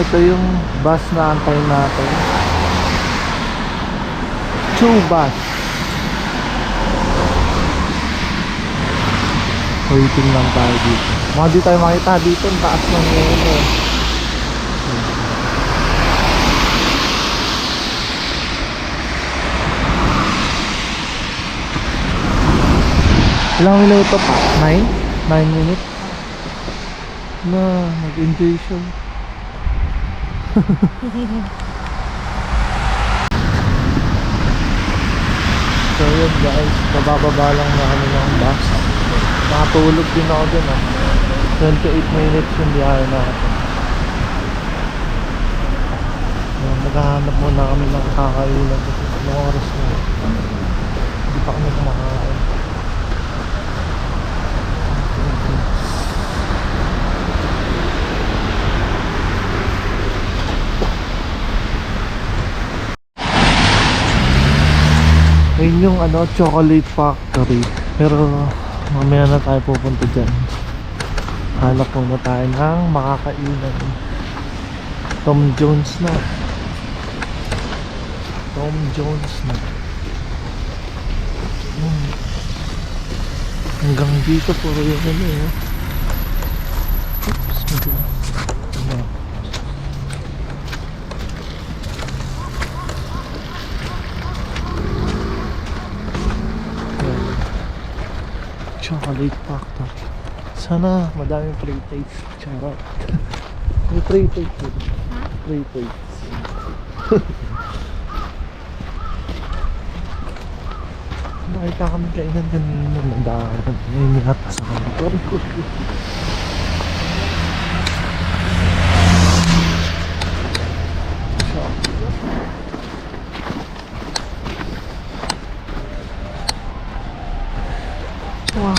ito yung bus na antayin natin. Chu bus. Waiting lang tayo dito. Mga di tayo makita dito, ang taas ng yelo eh. Ilang minuto pa? 9? 9 minutes? Na, nag-enjoy siya. So yun guys, bababa lang na kami ng bus. Nakatulog din ako dun 28 minutes yung biyahe natin. Maghahanap muna kami ng kakailan kasi anong oras na. Hindi pa kami kumakain. Ayun yung chocolate factory. Pero mamaya na tayo pupunta dyan. Hanap muna tayo ng makakainan. Tom Jones na. Tom Jones na. Hanggang dito puro yung oops, chocolate factory. Sana madaming free taste. Charot. May free taste yun. Free taste. Nakita kami kainan kanina. Nandaan. Ngayon yata sa kantor. Wow.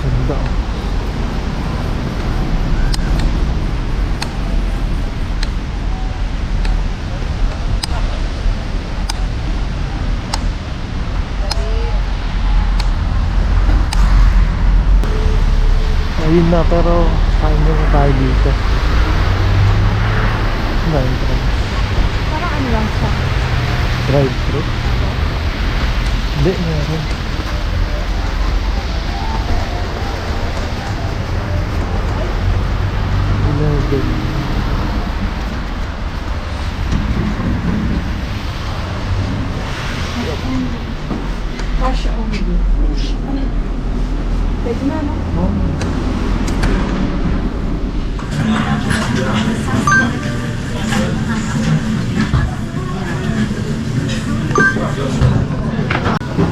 Ganda. Ayun na, pero kain muna tayo dito. Parang ano lang siya? Drive-thru? Hindi, meron. Ilagay. Cash only. Pwede na, no?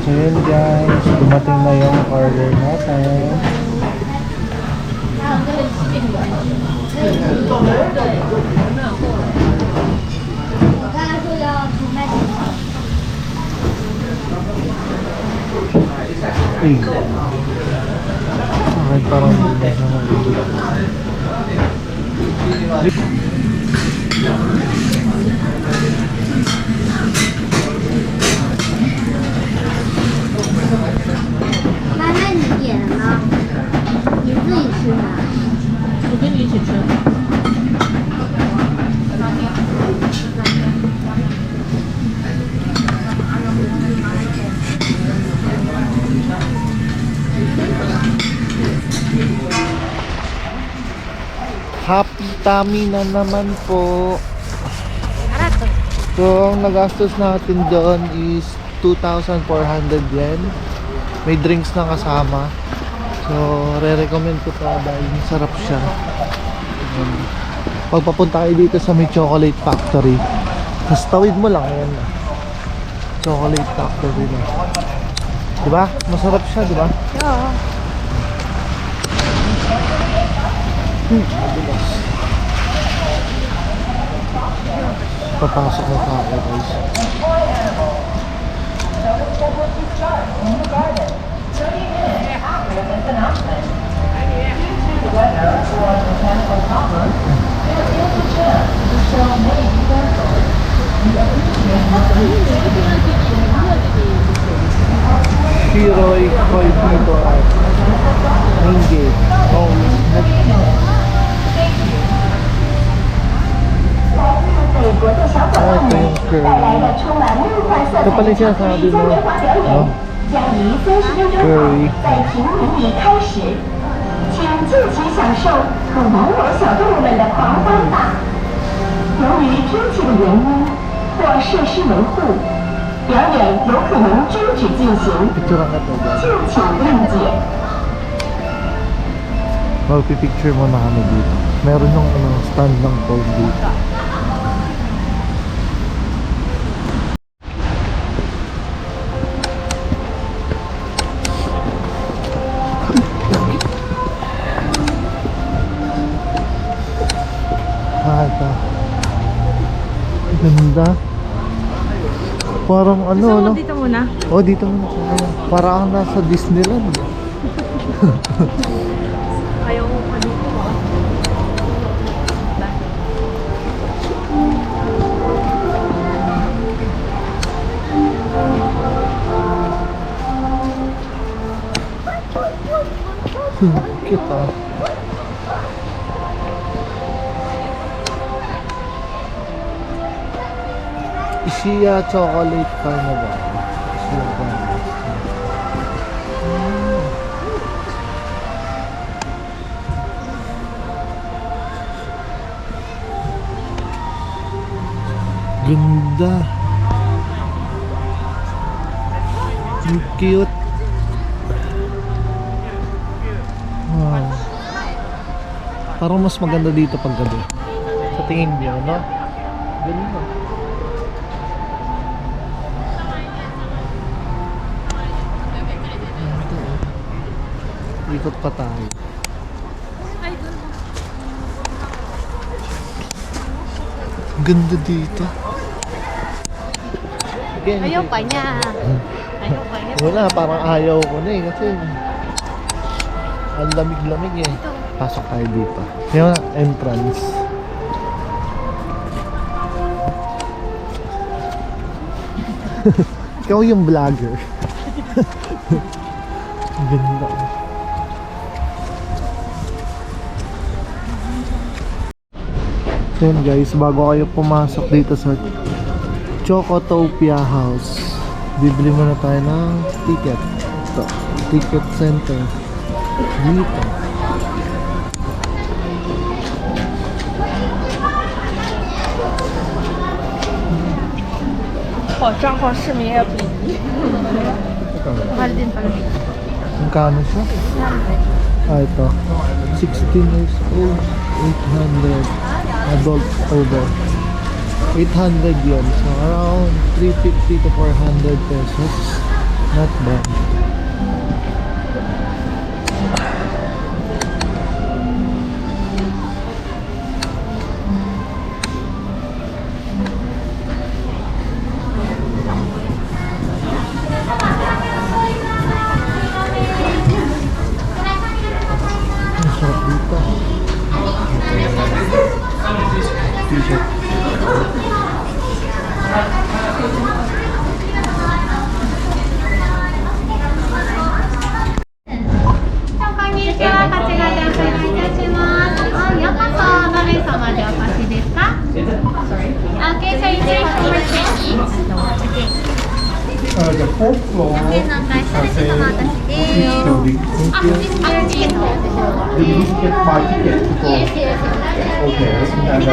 So yun guys, dumating na yung order natin. Ay, bakit parang hindi na nalilito? Happy tummy na naman po. So, ang nagastos natin doon is 2,400 yen. May drinks na kasama. So, re-recommend ko to dahil masarap siya. Pagpapunta kayo dito sa may chocolate factory, tas tawid mo lang, ayan na. Chocolate factory na. Diba? Masarap siya, diba? Oo. Madulas. Papasok na tayo guys. Shiroy Koi Pito Art. Ito pala yung sinasabi mo. No? 将于30分钟后在停营里开始，请尽情享受和玩偶小动物们的狂欢吧。由于天气的原因或设施维护，表演有可能终止进行， Picture ka to. 敬请谅解。 Magpipicture muna kami dito. Meron yung stand ng phone dito. Ito. Ganda. Parang ano, Gusto mo no? dito muna? Oh, dito muna. Parang nasa Disneyland. Ayaw ko pa dito. Cute ah. Ishia Chocolate Carnival. Ishia Carnival. Ganda. Ang cute. Wow. Parang mas maganda dito pag gabi. Sa tingin niyo, no? Ganda. Ikot pa tayo. Ganda dito. Again, Ayaw pa niya. Ayaw pa niya. wala, parang ayaw ko na eh kasi ang lamig-lamig eh. Pasok tayo dito. Yung entrance. Ikaw yung vlogger. Ang ganda. So yun guys, bago kayo pumasok dito sa Chocotopia House, bibili muna tayo ng ticket. Ito, ticket center. Dito. Mahal din pala. Magkano siya? Ah, ito. 16 years old, 800. Adult over. 800 yun. So around 350 to 400 pesos. Not bad. Ang sarap dito. T-shirt. Okay, so you take over 20. Okay. The fourth floor Okay, now guys, has a Thank building. Ah, this ticket holder. Do you get my ticket to go? Yes, yes. Okay, and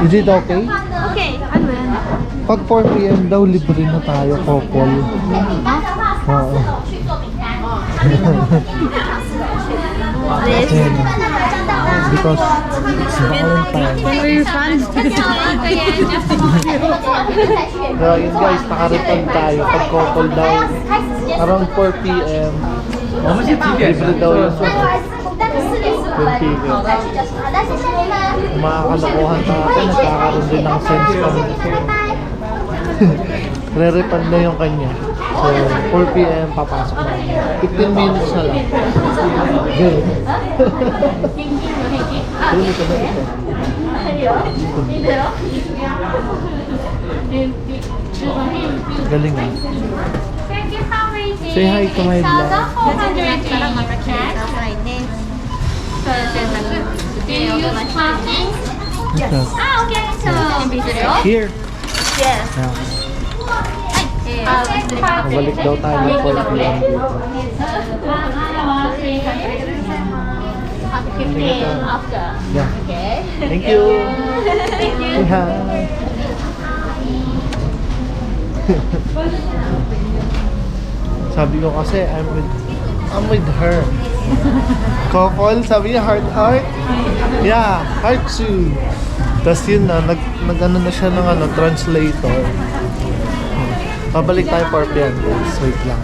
Is it okay? Okay, ano yan? Pag 4 PM daw, libre na tayo, couple. Oo. Ayan. Because it's Valentine. We're fans. Kaya yun guys, nakareturn tayo. Pag couple daw, around 4 PM, libre daw yung susunod. 20 PM. Mga kalokohan natin, nagkakaroon din ng sense kami. Re-refund na yung kanya. So, 4 p.m. papasok na. 15 minutes na lang. Ganun. Ganun ito na ito. Galing ah. Say hi to my vlog. Do you use parking? Yes. Ah, okay. So, Here. yes. Yeah. Okay. Mabalik daw tayo ng 4 p.m. dito. 15 after. Yeah. Okay. Thank you. Thank you. Say hi. Sabi ko kasi I'm with her. Couple, sabi niya heart. Yeah, heart too. Tapos yun na, nag-ano na siya ng translator. Pabalik tayo 4 p.m. guys. Wait lang.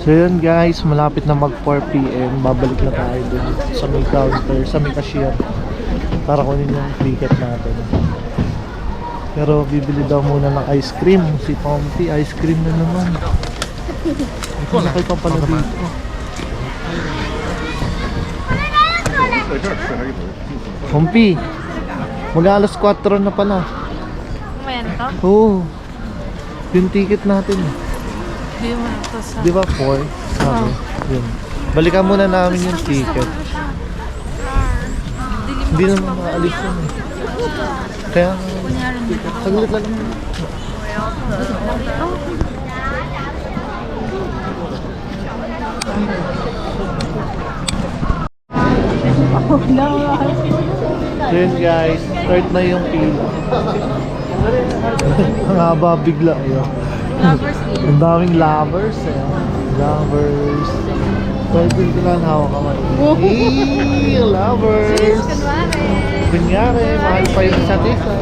So yun guys, malapit na mag 4 p.m. Babalik na tayo dun sa may counter, sa may cashier para kunin yung ticket natin. Pero bibili daw muna ng ice cream. Si Pompey, ice cream na naman. Ito, nakay pa pala dito. Pompey, mag-alas 4 na pala. Kumayan to? Oo. Yung ticket natin. Hindi mo na to sa... Di ba 4? Sabi. Yun. Balikan muna namin yung ticket. Hindi naman maalis yun eh. Kaya, saglit lang yun. Yun guys, start na yung pila. Ang haba bigla yun. Ang daming lovers eh. Lovers. Pwede ko lang hawak kamay. Hey, lovers! Kunyari, mahal pa yung isa't isa.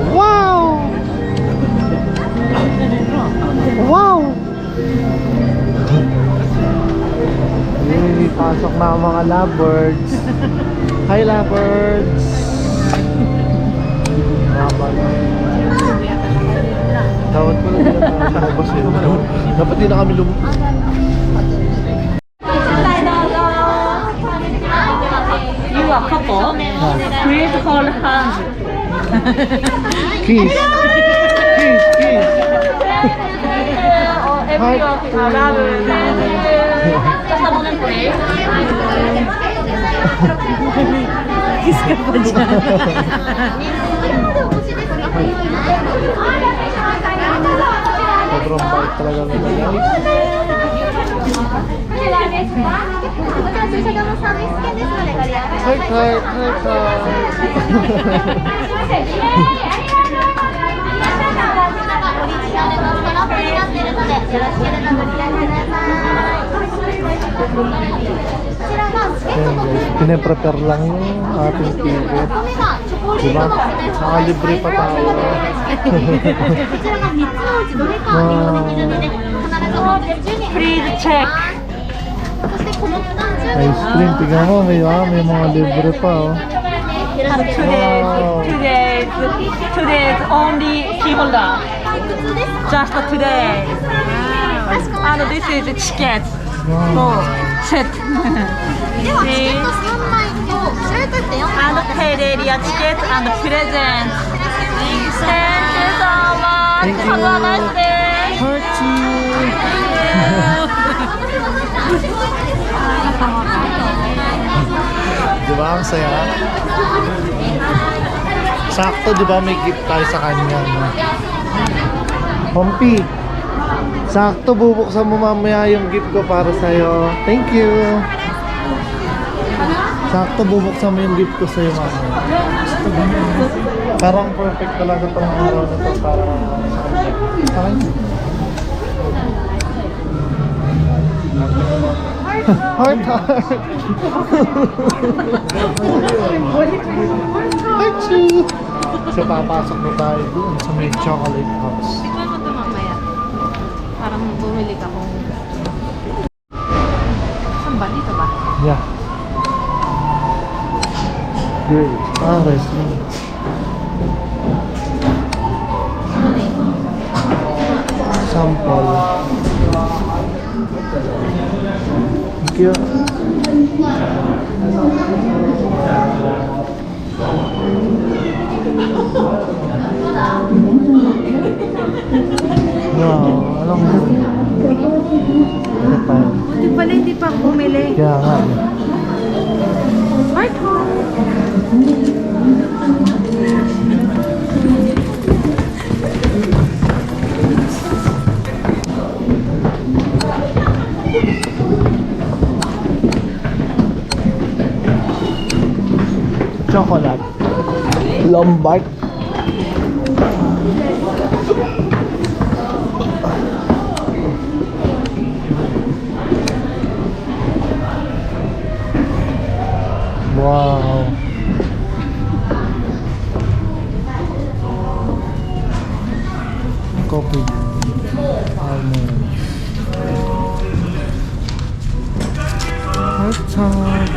Wow! Wow! Yay, pasok na ang mga lovebirds. Hi, lovebirds! Dapat ko lang nila lumabas eh. Dapat din na kami lumabas. You are couple. Please hold hands. Kiss! Kiss! Kiss! Every of you are lovers. Just a moment, please. Kiss ka pa dyan. Sobrang bait talaga nila guys. Heart, heart, heart, heart. Ayan guys, pinaprepare lang yung ating ticket. Diba? Nakalibre pa tayo. Please check. Ice cream, tignan mo, may mga libre pa oh. Wow. Today's only key holder. Just today. And this is the ticket. Wow. Set. See? And paid area ticket and present. Thank you so much. Thank you. Have a nice day. Heart Diba ang saya? Sakto diba may gift tayo sa kanya no? Pompey, sakto bubuksan mo mamaya yung gift ko para sa'yo. Thank you. Sakto bubuksan mo yung gift ko sa'yo mamaya. Parang perfect talaga itong araw na to para sa kanya. Heart, heart. Achoo! So papasok na tayo dun sa may chocolate house. Tignan mo ito mamaya. Parang bumili ka kung... Saan ba? Dito ba? Yeah. Great. Wrestling. Sample. Thank you. Wow, alam mo. Ito pa. Buti pala hindi pa ako bumili. Kaya nga. Smartphone. Chocolate. Lombard. Wow. Coffee. Almond. Hot chocolate.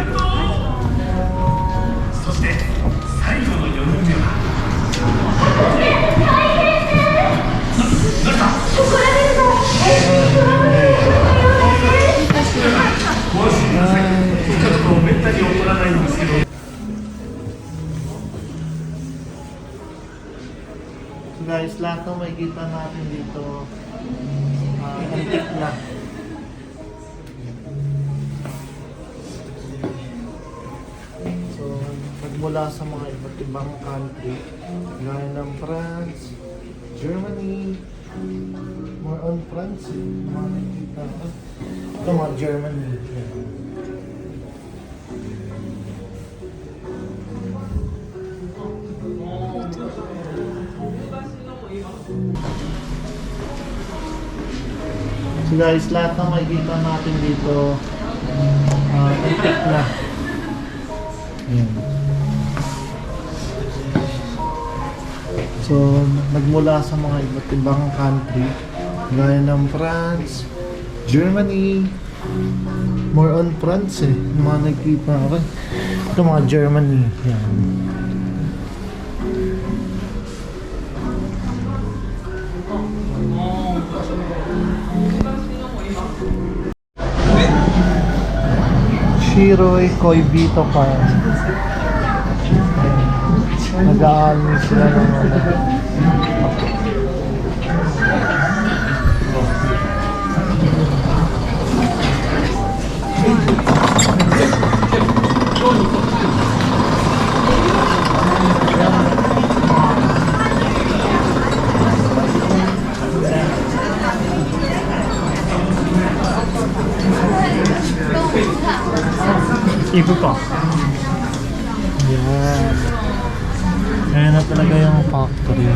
So guys, lahat ng makikita natin dito antique na. So, nagmula sa mga iba't ibang country gaya ng France, Germany, more on France, mga nakikita ko. Ito mga Germany. Yan. So guys, lahat ng makikita natin dito antique na. Ayan. So, nagmula sa mga iba't ibang country gaya ng France, Germany, more on France eh, yung mga nakikita ko. Ito mga Germany. Ayan. Shiroi Koibito Farm. Nag-aamin sila ng ano. Ipo pa. Yan. Ayan na talaga yung factory.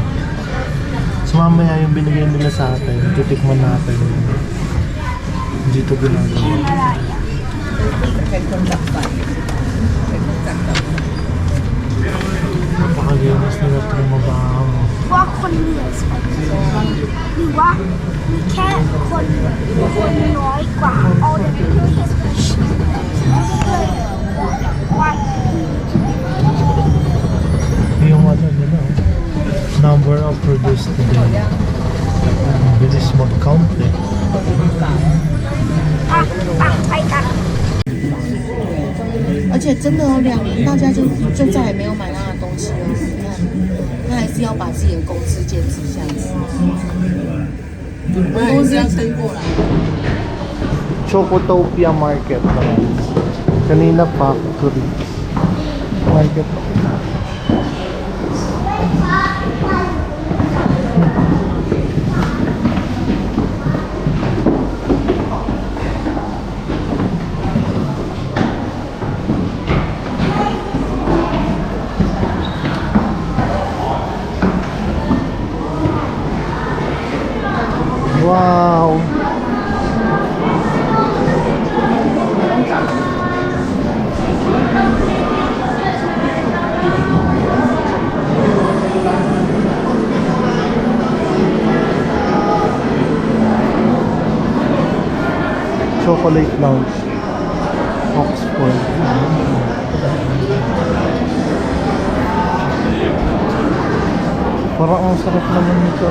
So mamaya yung binigay nila sa atin, titikman natin. Dito ginagawa. Napakalinis nila ito mabaho. ว่าคนเหนื่อยสองคนหรือว่ามีแค่คนน้อยกว่า all the people has Yung ano nila, number of produced today. Bilis mag-count eh. ไปกัน 而且真的哦，2年大家就再也没有买那个东西了。你看，他还是要把自己的公司坚持下去。公司要撑过来。 Chocotopia Market naman. Kanina factory. Market. Wow! Chocolate Lounge. Oxford. Parang ang sarap naman nito.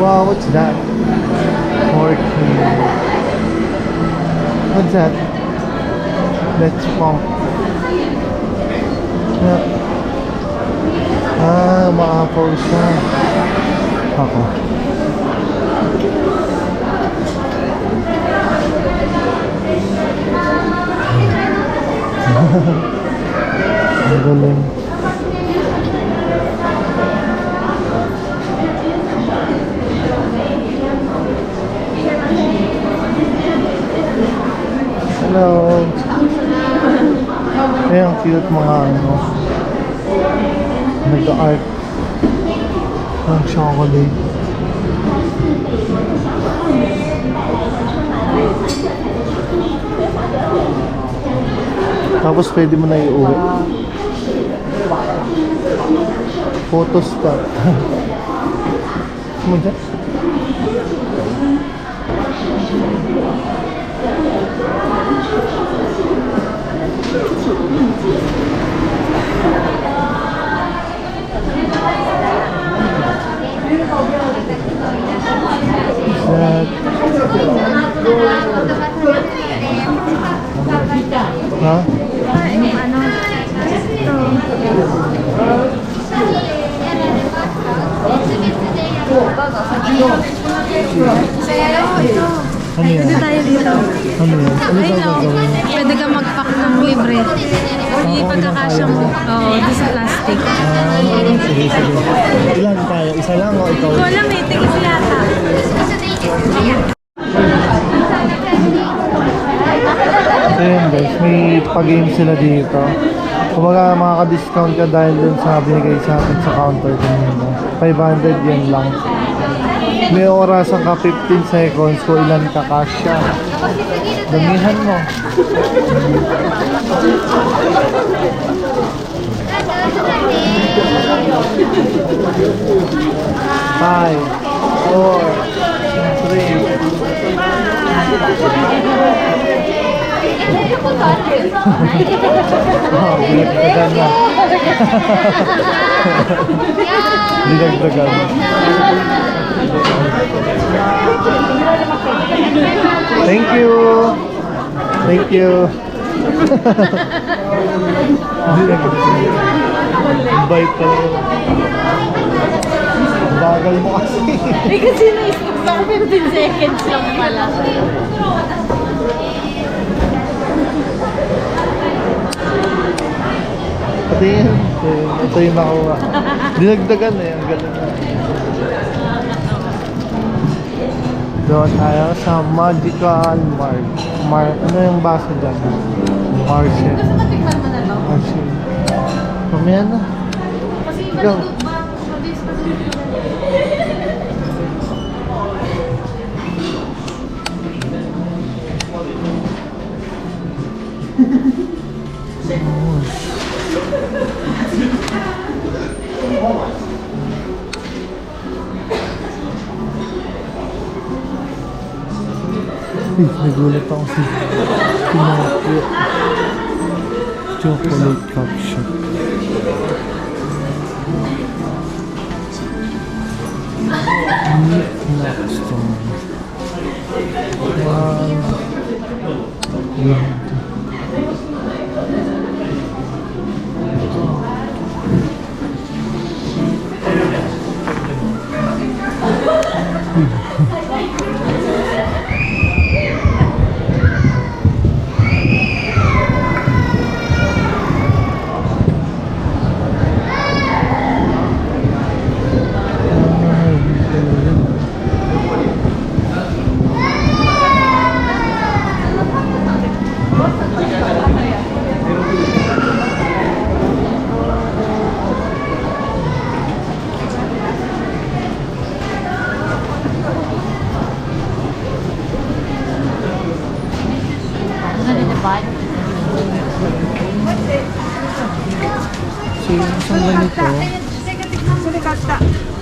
Wow, what's that? Pork. What's that? Let's pump. Yeah. Ah, maapaw siya. Ako. Ang galing. Hello. Eh, ang cute mga ano. Nag-art. Ang chocolate. Tapos pwede mo na iuwi. Photo stop. Mo dyan? That. Ha? Ano yan? Pwede tayo dito. Ano yan? Ano Ay, daw no. gagawin? Pwede ka mag-pack ng libre. Hindi pagkakasya mo. Oo, di sa plastic. Ah, sige, sige. Ilan tayo? Isa lang o ikaw? Ko alam eh, tigis yata. So yun guys, may pa-game sila dito. Kumbaga makaka-discount ka dahil dun sa binigay sa atin sa counter kanina. 500 yen lang. May orasan ka 15 seconds kung ilan ka kasya. Damihan mo. Five, 4, 3. Oh, binagdagan na. Binagdagan. Thank you. Thank you. Bye pa. Bagal mo kasi. Eh, kasi na-stop ako 15 seconds lang pala. Pati yan. Ito yung nakuha. Dinagdagan eh. Ang galing na. Doon tayo sa Magical ano yung baso dyan? Marshall. Gusto mo tikman mo na to? Marshall. Mamaya na. Kasi iba Go. na ba? Mabilis pa sa Nagulat ako sa Pinocchio Chocolate Cup Shop. Next one. So yung isang ganito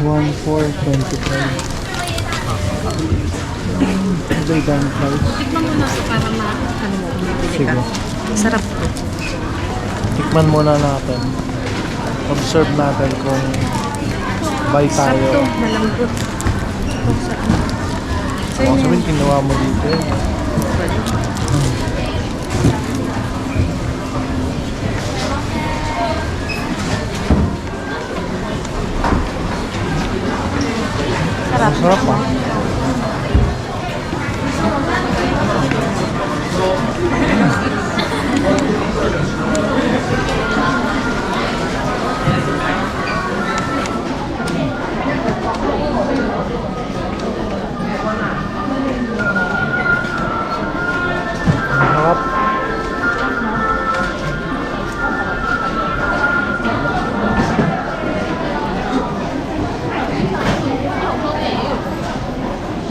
1,425. They don't price. Tikman mo na para ano mo, bibili ka. Sige. Sarap to. Tikman muna natin. Observe natin kung buy Sarap to, tayo. malambot. Ito sa ano. So, Baka yun. sabihin, kinuha mo dito. Sarap. Sarap ah. Sarap.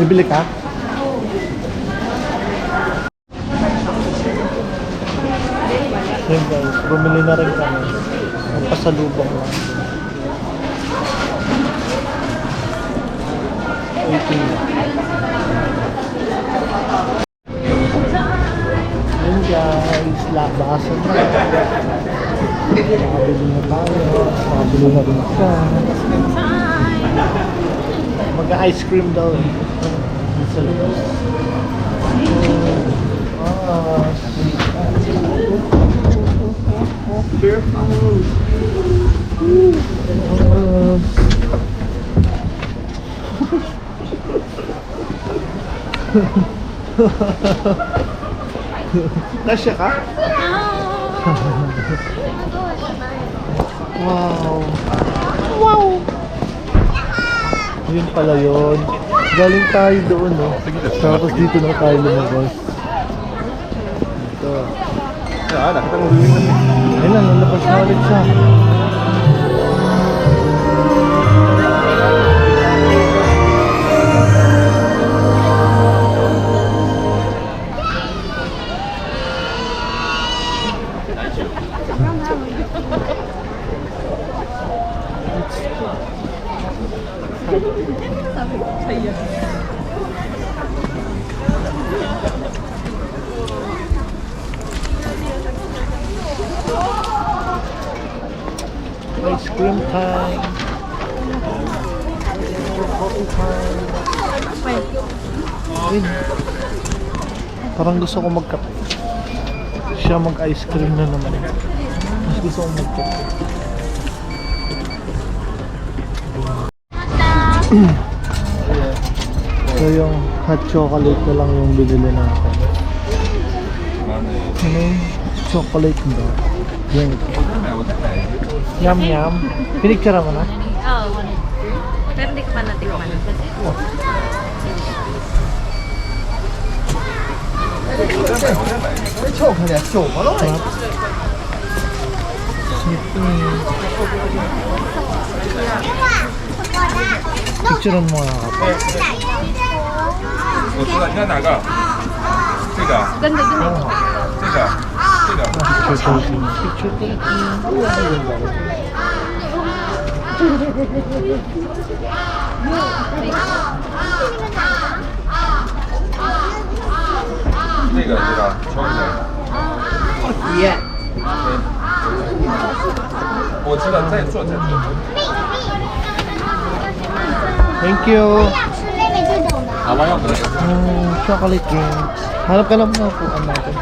Bibili ka? Yun guys, bumili na rin kami. Ang pasalubong lang. 18. Yun guys, labasan na. Makabili na tayo. Makabili na rin siya. Mag-ice cream daw eh. Sa labas. Kasya ka? Wow. Wow. Yun pala yun. Galing tayo doon, no? Tapos dito na tayo lumabas. Ito. Ayun na, lalabas na ulit siya. Ice cream time. Coffee time. Ayun. Parang gusto ko magkape. Siya mag-ice cream na naman. Mas gusto ko magkape. So yung hot chocolate na lang yung binili natin. Ano yung chocolate ba? Yan. Yum yum. Pinicture mo na? Oo. Pero hindi ko pa natikman. Sarap. Sweet eh. Picture mo nga ako. 我知道你要哪个？这个， Ganda din. 这个，这个。 Picture taking. Picture taking.这个知道，巧克力。我知道，再做再做。 Thank you. 好吧，要不。 Chocolate game. Hanap ka lang mga upuan natin.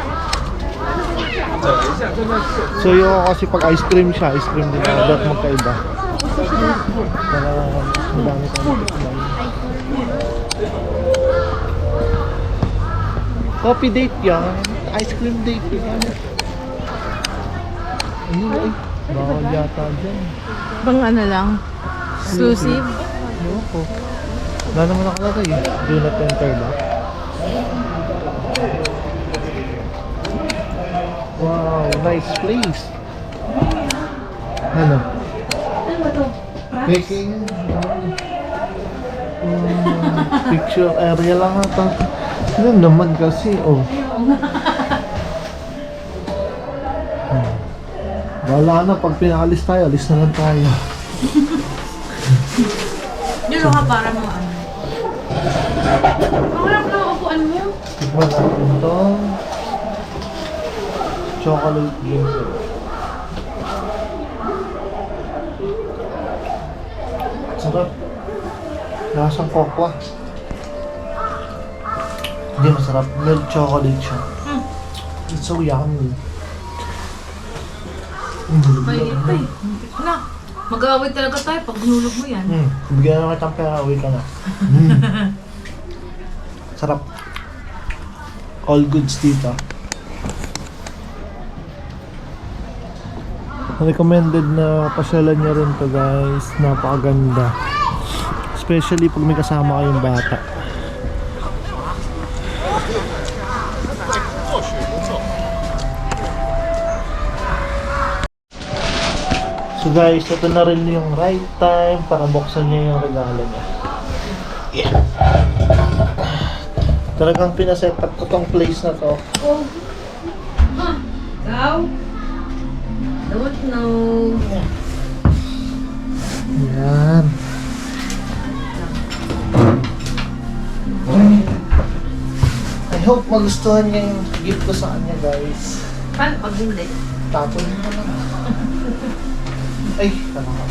整一下，真的是。 So yung kasi pag ice cream siya, ice cream din na dapat magkaiba. Para madami tayong tikman. Coffee date yan. Ice cream date yan. Ayun ay. Bawal yata dyan. Bang ano lang? Exclusive? Ewan ko. Wala naman nakalagay eh. Do not enter ba? Wow, nice place. Ano? Making picture area lang ata. Ano naman kasi, oh. Wala na, pag pinaalis tayo, alis na lang tayo. Dito ka para mo ano. ano mo? Tikman natin to. Chocolate ginger. Sarap. Lasang kokwa. Hindi masarap. Milk chocolate siya. It's so yummy. Mainit pa eh. Na, mag-aaway talaga tayo pag ginulog mo yan. Bigyan na kitang pera, uwi ka na. Sarap. All goods dito. Recommended na pasyalan niya rin to guys. Napakaganda. Especially pag may kasama kayong bata. So guys, ito na rin yung right time para buksan niya yung regalo niya. Yeah. Talagang pinaset up ko tong place na to. Ikaw? Don't know. Yan. I hope magustuhan niya yung gift ko sa kanya guys. Paano pag hindi? Tapon mo na. Ay, tama ka.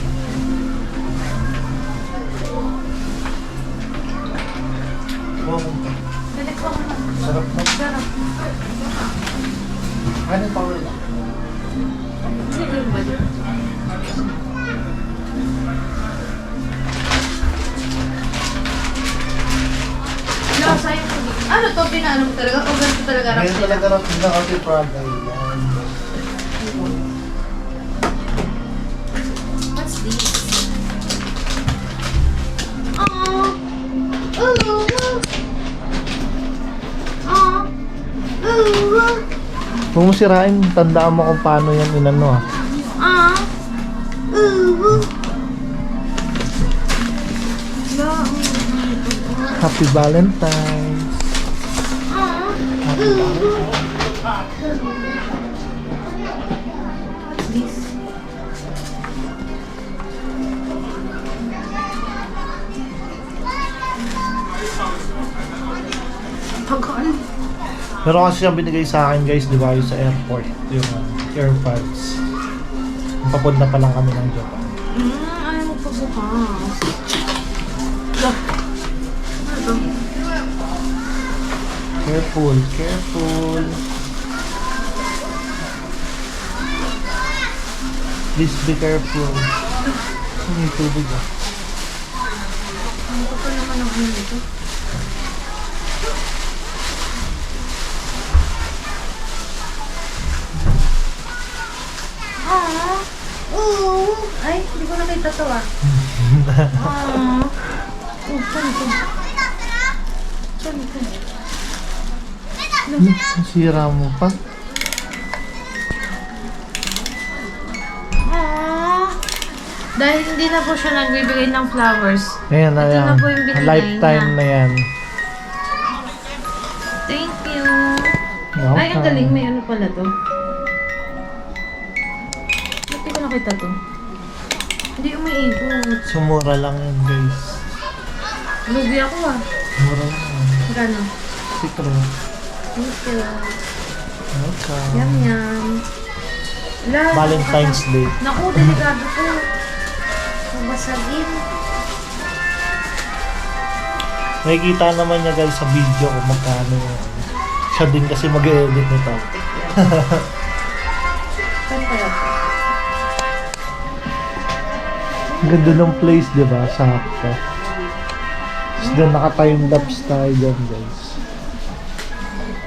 Wow. Sarap na. Sarap. Ano pa wala? Sige ba dito? No, sayang hindi. Ano to? Pinaano mo talaga? O ganito talaga rap Ngayon nila? talaga rin na kasi Prada yan. What's this? Huwag mo sirain, tandaan mo kung paano yan inano ha. Happy Valentine's. Happy Valentine's. Meron kasi siyang binigay sa akin guys, di ba, yung sa airport, yung AirPods. Papunta pa lang kami ng Japan. Ayaw mo pa bukas. Careful, careful. Please be careful. May tubig ah. Ano pa naman ang ano dito? Ay, hindi ko nakita to ah. Saan ito? Saan ito? Sira mo pa. Dahil hindi na po siya nagbibigay ng flowers. Ayan na Ito yan. na po yung binigay Lifetime niya. na yan. Thank you. Okay. Ay, ang galing. May ano pala to. Ba't di ko nakita to? Hindi umiikot. Sumura lang yan guys. Lugi ako ah. Mura lang yan. Magkano? Secret. Thank you. Welcome. Yum yum. Wala, Valentine's Day. Naku, delikado ko. Masagin. Nakikita naman niya guys sa video kung magkano yung siya din kasi mag-edit nito. Saan kaya to? Ang ganda ng place, di ba? Sakto. Tapos doon naka-time lapse tayo dyan guys.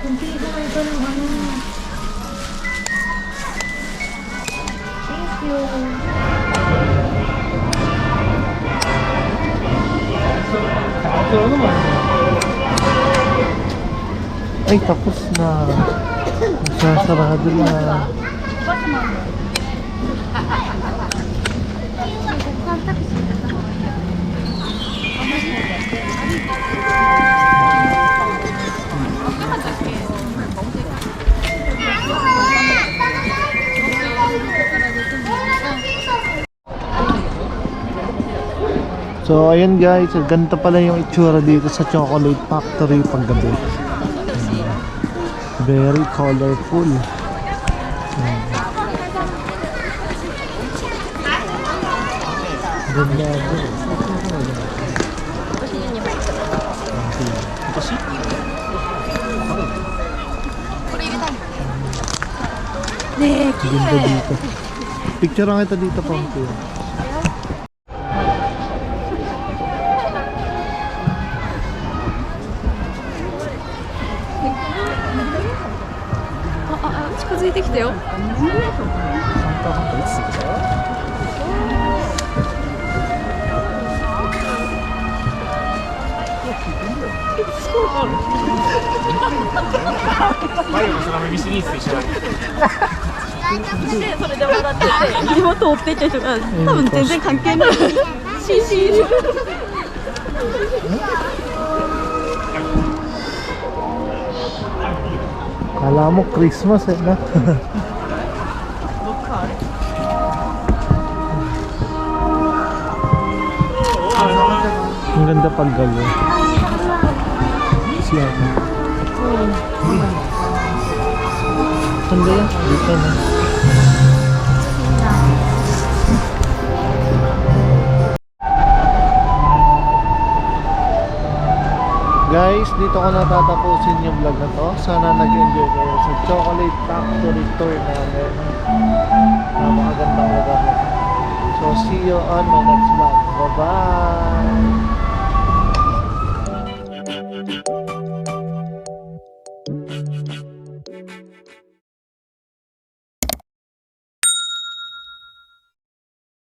Hindi ko may ito ng ano. Thank you. Ay, tapos na. Nagsasarado na. So So ayun guys, ganito pala yung itsura dito sa Chocolate Factory paggabi. Very colorful. Ganda po. Ganda dito. Picture lang kita dito, Pampi. Ah, 近づいてきたよ。それで笑ってて、地元追ってった人が多分全然関係ない。CC。 Kala mo Christmas eh, na? Ang ganda paggalo. Siya. Ganda yan. Dito na. Guys, dito ko natatapusin yung vlog na to. Sana nag-enjoy kayo sa Chocolate Factory tour namin. Napakagandang lugar na. So, see you on my next vlog. Bye-bye!